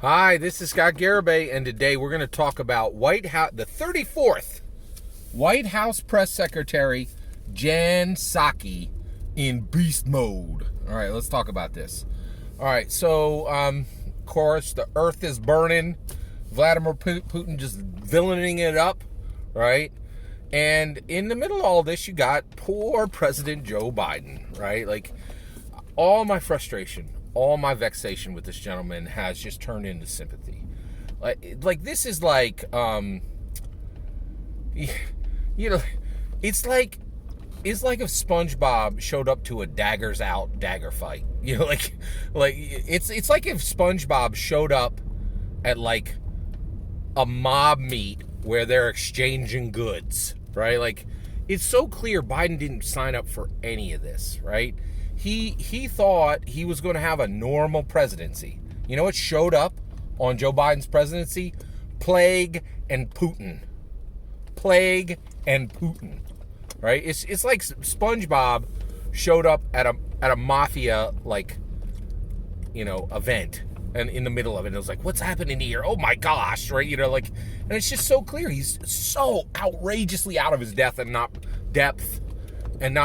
Hi, this is Scott Garibay, and today we're going to talk about the 34th White House Press Secretary Jen Psaki in beast mode. All right, let's talk about this. All right, so, of course, the earth is burning. Vladimir Putin just villaining it up, right? And in the middle of all this, you got poor President Joe Biden, right? Like, all my frustration, all my vexation with this gentleman has just turned into sympathy. Like this is like, it's like if SpongeBob showed up to a daggers out dagger fight. It's like if SpongeBob showed up at like a mob meet where they're exchanging goods, right? Like, it's so clear Biden didn't sign up for any of this, right? He thought he was going to have a normal presidency. You know what showed up on Joe Biden's presidency? Plague and Putin. Plague and Putin. Right? It's like SpongeBob showed up at a mafia event, and in the middle of it, it was like, what's happening here? Oh my gosh, right? And it's just so clear he's so outrageously out of his depth and not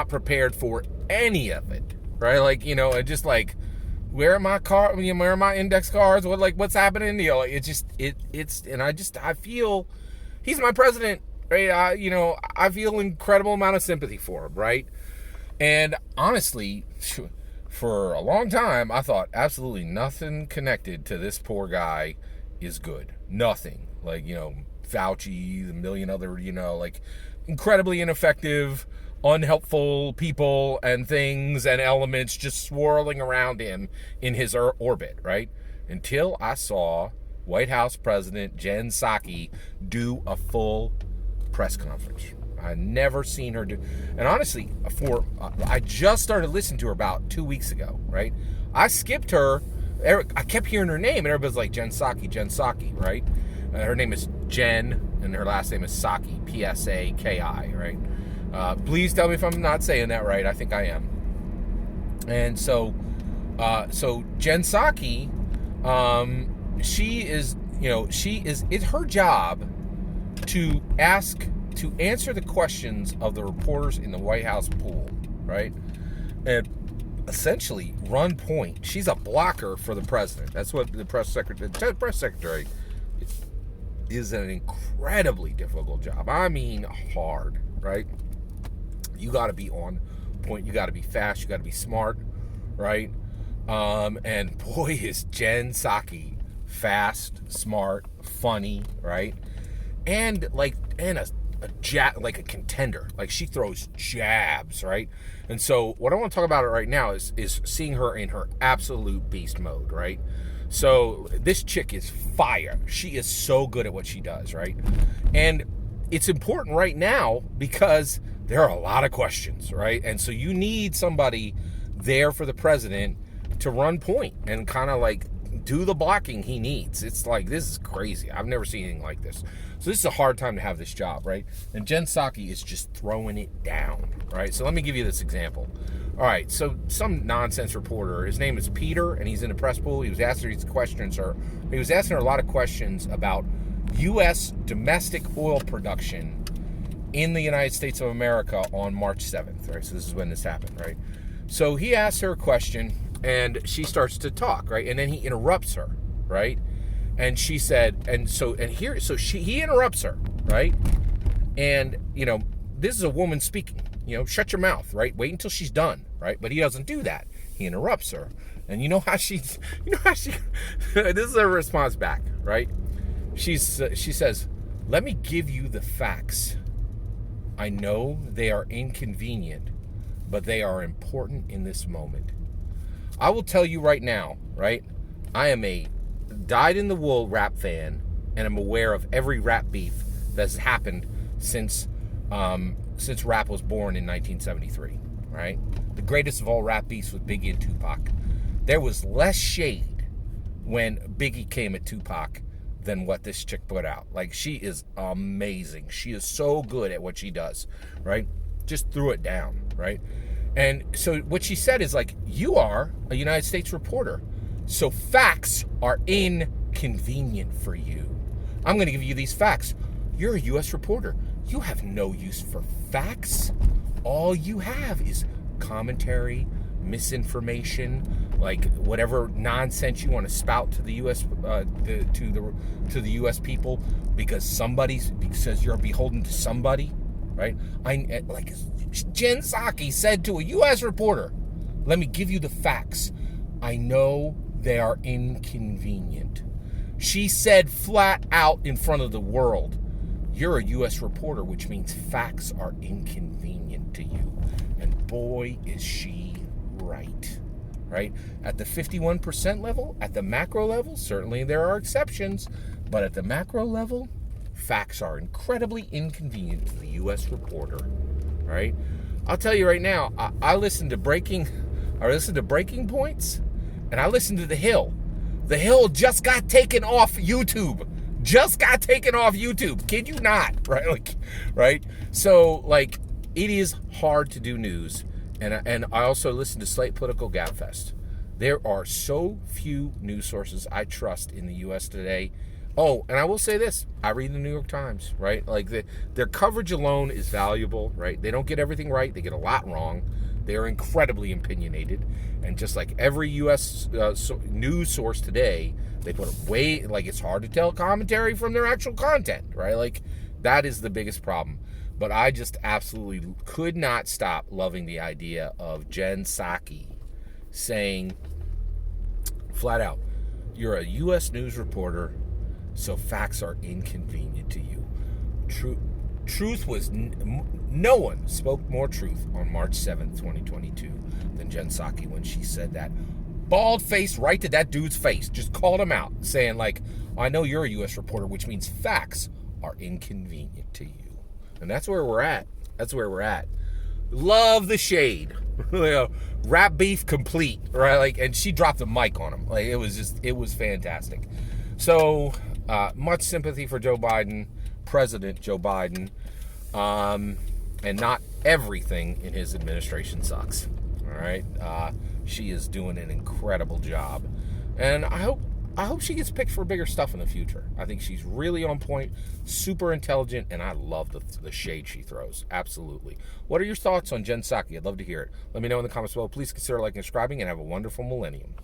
prepared for any of it. Right, and just like, where are my where are my index cards? What's happening? I feel he's my president, right? I feel incredible amount of sympathy for him, right? And honestly, for a long time, I thought absolutely nothing connected to this poor guy is good. Nothing. Fauci, the million other, incredibly ineffective, unhelpful people and things and elements just swirling around him in his orbit, right? Until I saw White House President Jen Psaki do a full press conference. I never seen her do, and honestly, I just started listening to her about 2 weeks ago, right? I skipped her. I kept hearing her name, and everybody's like, Jen Psaki, right? Her name is Jen, and her last name is Psaki, Psaki, right? Please tell me if I'm not saying that right. I think I am. And so Jen Psaki, it's her job to answer the questions of the reporters in the White House pool, right? And essentially run point. She's a blocker for the president. That's what the press secretary is an incredibly difficult job. I mean, hard, right? You got to be on point. You got to be fast. You got to be smart, right? And boy, is Jen Psaki fast, smart, funny, right? And a contender. Like, she throws jabs, right? And so what I want to talk about right now is seeing her in her absolute beast mode, right? So this chick is fire. She is so good at what she does, right? And it's important right now because there are a lot of questions, right? And so you need somebody there for the president to run point and kind of do the blocking he needs. It's like, this is crazy. I've never seen anything like this. So this is a hard time to have this job, right? And Jen Psaki is just throwing it down, right? So let me give you this example. All right, so some nonsense reporter, his name is Peter, and he's in the press pool. He was asking her a lot of questions about U.S. domestic oil production in the United States of America on March 7th, right? So this is when this happened, right? So he asks her a question, and she starts to talk, right? And then he interrupts her, right? And she said, he interrupts her, right? And, this is a woman speaking, shut your mouth, right? Wait until she's done, right? But he doesn't do that. He interrupts her. And this is her response back, right? She says, let me give you the facts. I know they are inconvenient, but they are important in this moment. I will tell you right now, right? I am a dyed-in-the-wool rap fan, and I'm aware of every rap beef that's happened since rap was born in 1973, right? The greatest of all rap beefs with Biggie and Tupac. There was less shade when Biggie came at Tupac than what this chick put out. Like, she is amazing. She is so good at what she does, right? Just threw it down, right? And so what she said is like, you are a United States reporter, so facts are in convenient for you. I'm going to give you these facts. You're a U.S. reporter. You have no use for facts. All you have is commentary, misinformation, like whatever nonsense you want to spout to the U.S. To the U.S. people because you're beholden to somebody, right? Like Jen Psaki said to a U.S. reporter, "Let me give you the facts. I know they are inconvenient." She said flat out in front of the world, "You're a U.S. reporter, which means facts are inconvenient to you." And boy, is she right. Right? At the 51% level, at the macro level, certainly there are exceptions, but at the macro level, facts are incredibly inconvenient to the U.S. reporter. Right? I'll tell you right now, I listened to Breaking Points, and I listened to The Hill. The Hill just got taken off YouTube. Kid you not, right? Right? So, it is hard to do news. And I also listen to Slate Political Gabfest. There are so few news sources I trust in the U.S. today. Oh, and I will say this. I read the New York Times, right? Their coverage alone is valuable, right? They don't get everything right. They get a lot wrong. They are incredibly opinionated. And just like every U.S. News source today, they put it's hard to tell commentary from their actual content, right? That is the biggest problem. But I just absolutely could not stop loving the idea of Jen Psaki saying flat out, "You're a U.S. news reporter, so facts are inconvenient to you." Truth was, no one spoke more truth on March 7th, 2022 than Jen Psaki when she said that. Bald face right to that dude's face. Just called him out, saying "I know you're a U.S. reporter, which means facts are inconvenient to you." And that's where we're at. Love the shade. Rap beef complete, right? And she dropped the mic on him. It was fantastic. So, much sympathy for President Joe Biden. And not everything in his administration sucks. All right. She is doing an incredible job. And I hope she gets picked for bigger stuff in the future. I think she's really on point, super intelligent, and I love the shade she throws. Absolutely. What are your thoughts on Jen Psaki? I'd love to hear it. Let me know in the comments below. Please consider liking and subscribing, and have a wonderful millennium.